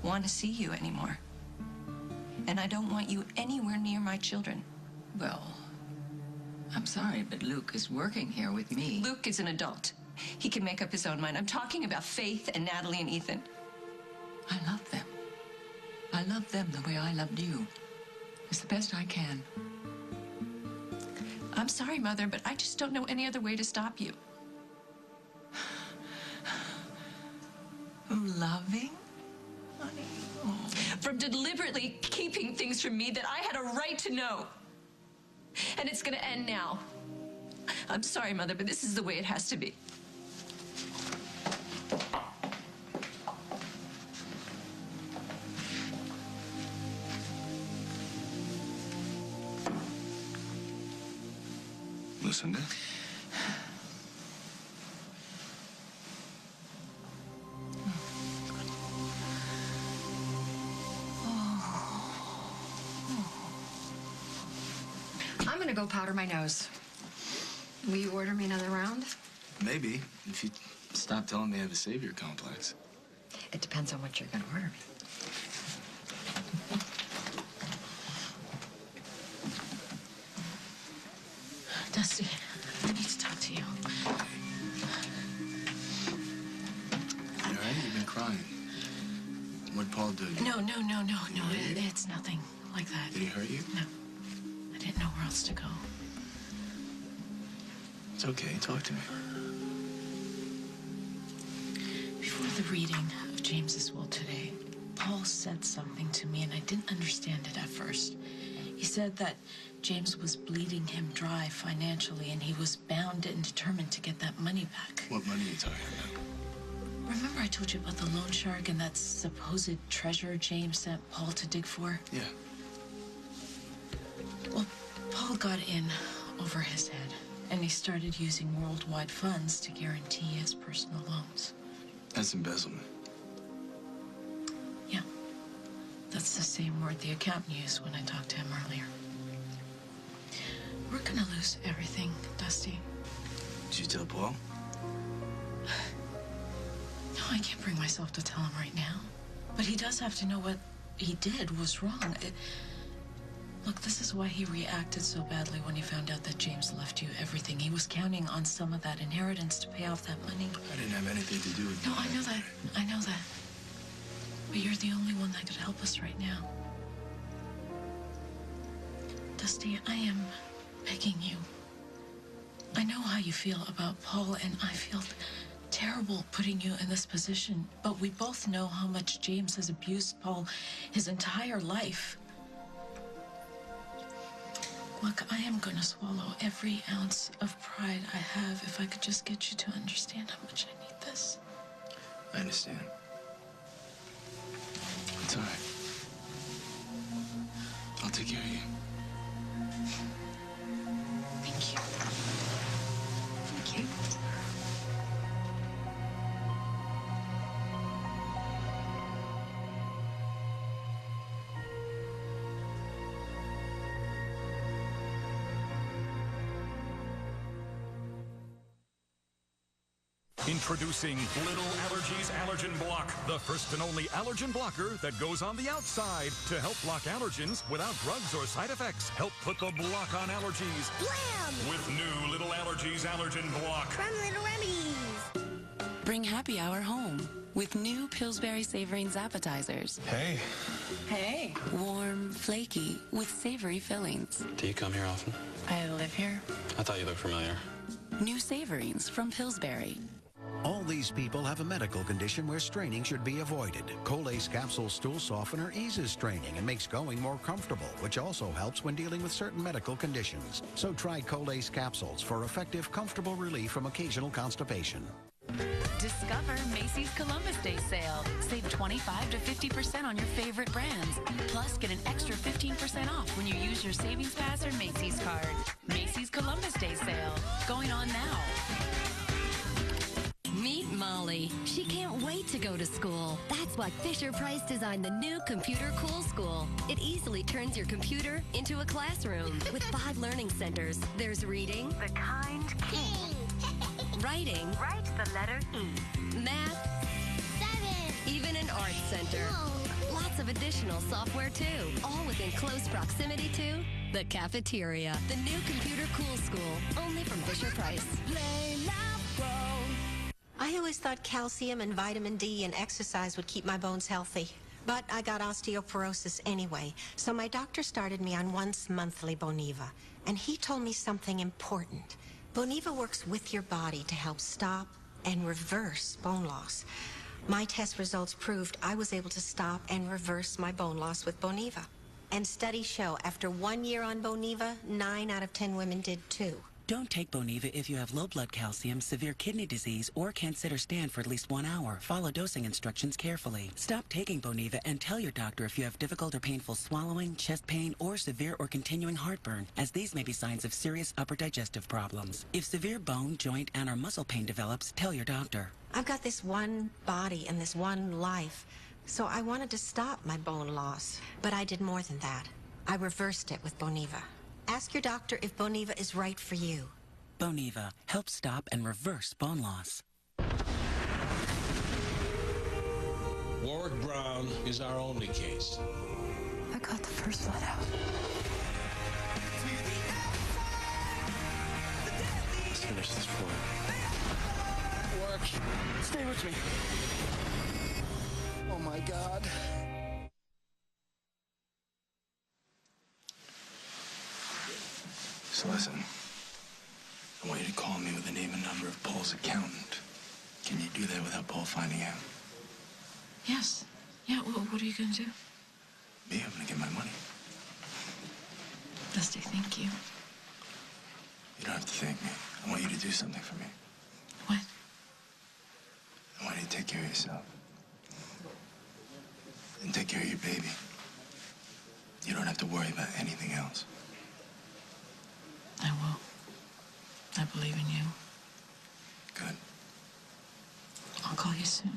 want to see you anymore. And I don't want you anywhere near my children. Well, I'm sorry, but Luke is working here with me. Luke is an adult. He can make up his own mind. I'm talking about Faith and Natalie and Ethan. I love them. I love them the way I loved you. It's the best I can. I'm sorry, Mother, but I just don't know any other way to stop you. Loving? Honey? Oh. From deliberately keeping things from me that I had a right to know. And it's gonna end now. I'm sorry, Mother, but this is the way it has to be. Lucinda? I'm gonna go powder my nose. Will you order me another round? Maybe, if you stop telling me I have a savior complex. It depends on what you're gonna order me. Dusty, I need to talk to you. You all right? You've been crying. What'd Paul do? No, it's nothing like that. Did he hurt you? No. I didn't know where else to go. It's okay. Talk to me. Before the reading of James's will today, Paul said something to me, and I didn't understand it at first. He said that James was bleeding him dry financially, and he was bound and determined to get that money back. What money are you talking about? Remember I told you about the loan shark and that supposed treasure James sent Paul to dig for? Yeah. Well, Paul got in over his head, and he started using worldwide funds to guarantee his personal loans. That's embezzlement. Yeah. That's the same word the accountant used when I talked to him earlier. We're gonna lose everything, Dusty. Did you tell Paul? No, I can't bring myself to tell him right now. But he does have to know what he did was wrong. Look, this is why he reacted so badly when he found out that James left you everything. He was counting on some of that inheritance to pay off that money. I didn't have anything to do with it. No, I know that. I know that. But you're the only one that could help us right now. Dusty, I am begging you. I know how you feel about Paul, and I feel terrible putting you in this position, but we both know how much James has abused Paul his entire life. Look, I am going to swallow every ounce of pride I have if I could just get you to understand how much I need this. I understand. It's all right. I'll take care of you. Thank you. Thank you. Introducing Little Allergies Allergen Block, the first and only allergen blocker that goes on the outside to help block allergens without drugs or side effects. Help put the block on allergies. Blam! With new Little Allergies Allergen Block. From Little Remedies. Bring happy hour home with new Pillsbury Savorings appetizers. Hey. Hey. Warm, flaky, with savory fillings. Do you come here often? I live here. I thought you looked familiar. New Savorings from Pillsbury. All these people have a medical condition where straining should be avoided. Colace Capsule Stool Softener eases straining and makes going more comfortable, which also helps when dealing with certain medical conditions. So try Colace Capsules for effective, comfortable relief from occasional constipation. Discover Macy's Columbus Day sale. Save 25 to 50% on your favorite brands. Plus, get an extra 15% off when you use your Savings Pass or Macy's card. Macy's Columbus Day sale. Going on now. Meet Molly. She can't wait to go to school. That's why Fisher-Price designed the new Computer Cool School. It easily turns your computer into a classroom. With 5 learning centers, there's reading, the kind key, writing, write the letter E, math, 7, even an Arts Center. Lots of additional software, too, all within close proximity to the cafeteria. The new Computer Cool School, only from Fisher-Price. Play, laugh, grow. I always thought calcium and vitamin D and exercise would keep my bones healthy. But I got osteoporosis anyway, so my doctor started me on once monthly Boniva. And he told me something important. Boniva works with your body to help stop and reverse bone loss. My test results proved I was able to stop and reverse my bone loss with Boniva. And studies show after 1 year on Boniva, 9 out of 10 women did too. Don't take Boniva if you have low blood calcium, severe kidney disease, or can't sit or stand for at least 1 hour. Follow dosing instructions carefully. Stop taking Boniva and tell your doctor if you have difficult or painful swallowing, chest pain, or severe or continuing heartburn, as these may be signs of serious upper digestive problems. If severe bone, joint, and or muscle pain develops, tell your doctor. I've got this one body and this one life, so I wanted to stop my bone loss. But I did more than that. I reversed it with Boniva. Ask your doctor if Boniva is right for you. Boniva helps stop and reverse bone loss. Warwick Brown is our only case. I got the first blood out. Let's finish this for Warwick, stay with me. Oh my God. So listen, I want you to call me with the name and number of Paul's accountant. Can you do that without Paul finding out? Yes. Yeah, well, what are you going to do? Me, I'm going to get my money. Dusty, thank you. You don't have to thank me. I want you to do something for me. What? I want you to take care of yourself. And take care of your baby. You don't have to worry about anything else. I will. I believe in you. Good. I'll call you soon.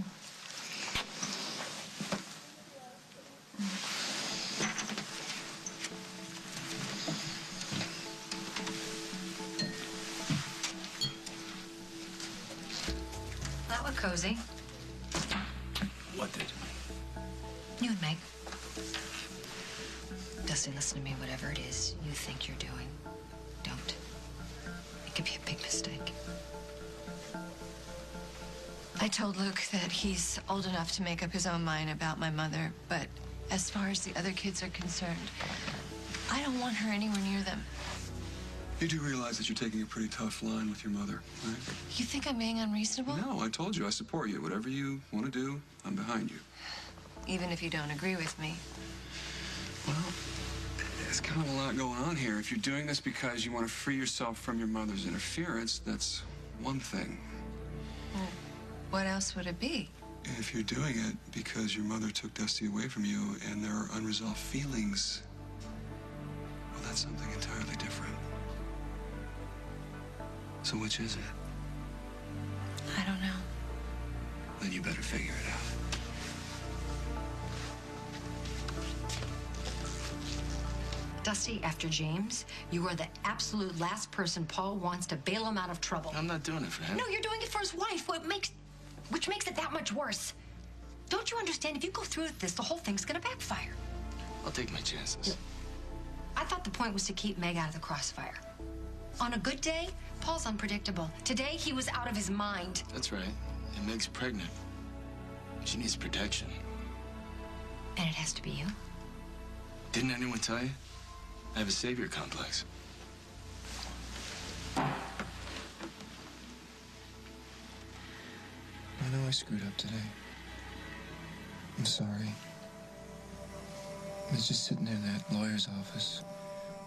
That looked cozy. What did? You and Meg. Dusty, listen to me. Whatever it is you think you're doing, don't. It could be a big mistake. I told Luke that he's old enough to make up his own mind about my mother, but as far as the other kids are concerned, I don't want her anywhere near them. You do realize that you're taking a pretty tough line with your mother, right? You think I'm being unreasonable? No, I told you I support you. Whatever you want to do, I'm behind you. Even if you don't agree with me. Well, there's kind of a lot going on here. If you're doing this because you want to free yourself from your mother's interference, that's one thing. Well, what else would it be? If you're doing it because your mother took Dusty away from you and there are unresolved feelings, well, that's something entirely different. So which is it? I don't know. Then you better figure it out. Dusty, after James, you are the absolute last person Paul wants to bail him out of trouble. I'm not doing it for him. No, you're doing it for his wife, which makes it that much worse. Don't you understand? If you go through with this, the whole thing's gonna backfire. I'll take my chances. I thought the point was to keep Meg out of the crossfire. On a good day, Paul's unpredictable. Today, he was out of his mind. That's right. And Meg's pregnant. She needs protection. And it has to be you. Didn't anyone tell you? I have a savior complex. I know I screwed up today. I'm sorry. I was just sitting in that lawyer's office,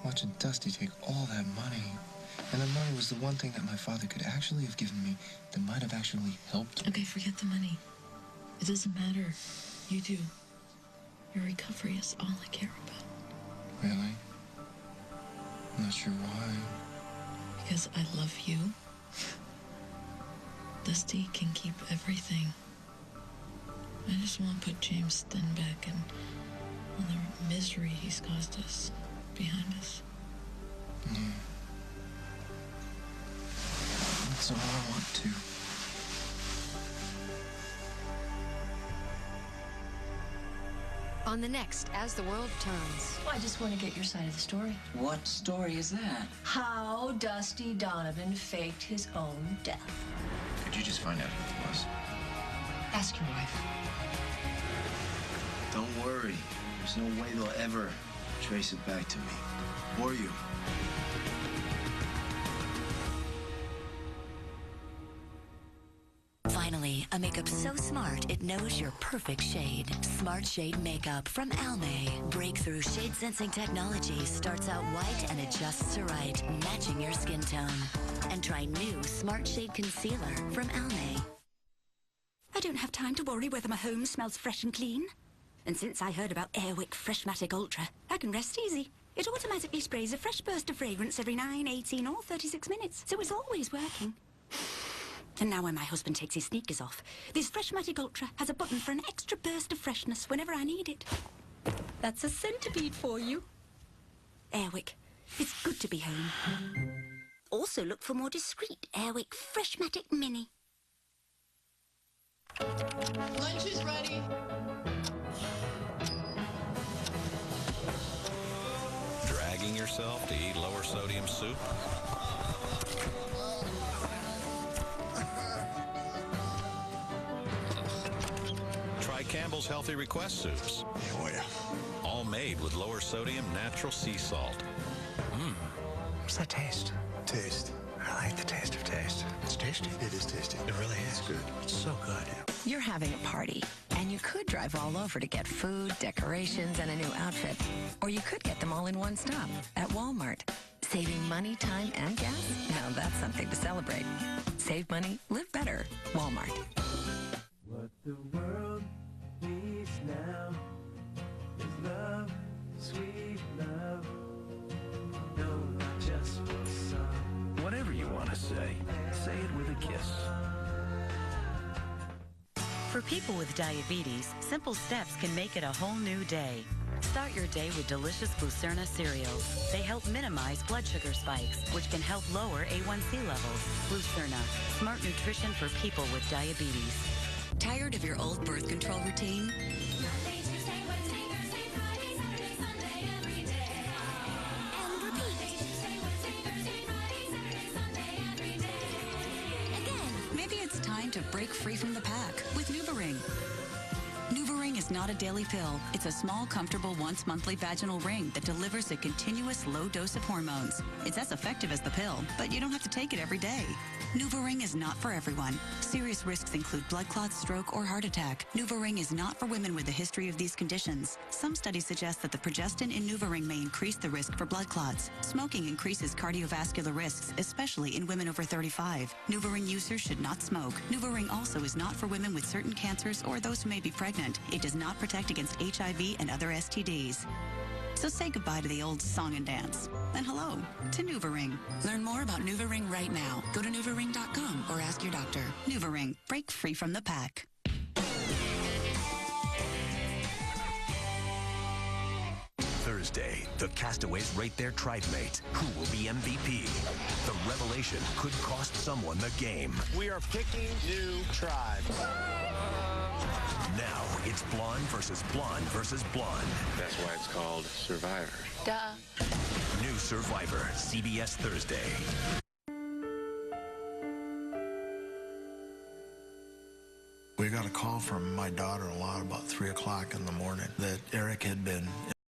watching Dusty take all that money. And the money was the one thing that my father could actually have given me that might have actually helped. Okay, forget the money. It doesn't matter. You do. Your recovery is all I care about. Really? I'm not sure why. Because I love you. Dusty can keep everything. I just want to put James Stenbeck and all the misery he's caused us behind us. Yeah. That's all I want to. on the next As the World Turns. Well, I just want to get your side of the story. What story is that? How Dusty Donovan faked his own death. Could you just find out who it was? Ask your wife. Don't worry. There's no way they'll ever trace it back to me. Or you. Finally, a makeup so smart it knows your perfect shade. Smart Shade Makeup from Almay. Breakthrough shade sensing technology starts out white and adjusts to right, matching your skin tone. And try new Smart Shade Concealer from Almay. I don't have time to worry whether my home smells fresh and clean. And since I heard about Airwick Freshmatic Ultra, I can rest easy. It automatically sprays a fresh burst of fragrance every 9, 18 or 36 minutes, so it's always working. And now when my husband takes his sneakers off, this Freshmatic Ultra has a button for an extra burst of freshness whenever I need it. That's a centipede for you. Airwick, it's good to be home. Also look for more discreet Airwick Freshmatic Mini. Lunch is ready. Dragging yourself to eat lower sodium soup? Try Campbell's Healthy Request Soups. All made with lower sodium natural sea salt. What's that taste? Taste. I like the taste of taste. It's tasty. It is tasty. It really is. It's good. It's so good. You're having a party, and you could drive all over to get food, decorations, and a new outfit. Or you could get them all in one stop at Walmart. Saving money, time, and gas? Now that's something to celebrate. Save money, live better. Walmart. What the world needs now is love, sweet love. No, not just for some. Whatever you want to say it with a kiss. For people with diabetes, simple steps can make it a whole new day. Start your day with delicious Glucerna cereals. They help minimize blood sugar spikes, which can help lower A1C levels. Glucerna, smart nutrition for people with diabetes. Tired of your old birth control routine? Maybe it's time to break free from the pack with NuvaRing. NuvaRing is not a daily pill. It's a small, comfortable, once-monthly vaginal ring that delivers a continuous low dose of hormones. It's as effective as the pill, but you don't have to take it every day. NuvaRing is not for everyone. Serious risks include blood clots, stroke, or heart attack. NuvaRing is not for women with a history of these conditions. Some studies suggest that the progestin in NuvaRing may increase the risk for blood clots. Smoking increases cardiovascular risks, especially in women over 35. NuvaRing users should not smoke. NuvaRing also is not for women with certain cancers or those who may be pregnant. It does not protect against HIV and other STDs. So say goodbye to the old song and dance. And hello to NuvaRing. Learn more about NuvaRing right now. Go to NuvaRing.com or ask your doctor. NuvaRing. Break free from the pack. Thursday, the castaways rate their tribe mates. Who will be MVP? The revelation could cost someone the game. We are picking new tribes. Now, it's blonde versus blonde versus blonde. That's why it's called Survivor. Duh. New Survivor, CBS Thursday. We got a call from my daughter-in-law about 3 o'clock in the morning that Eric had been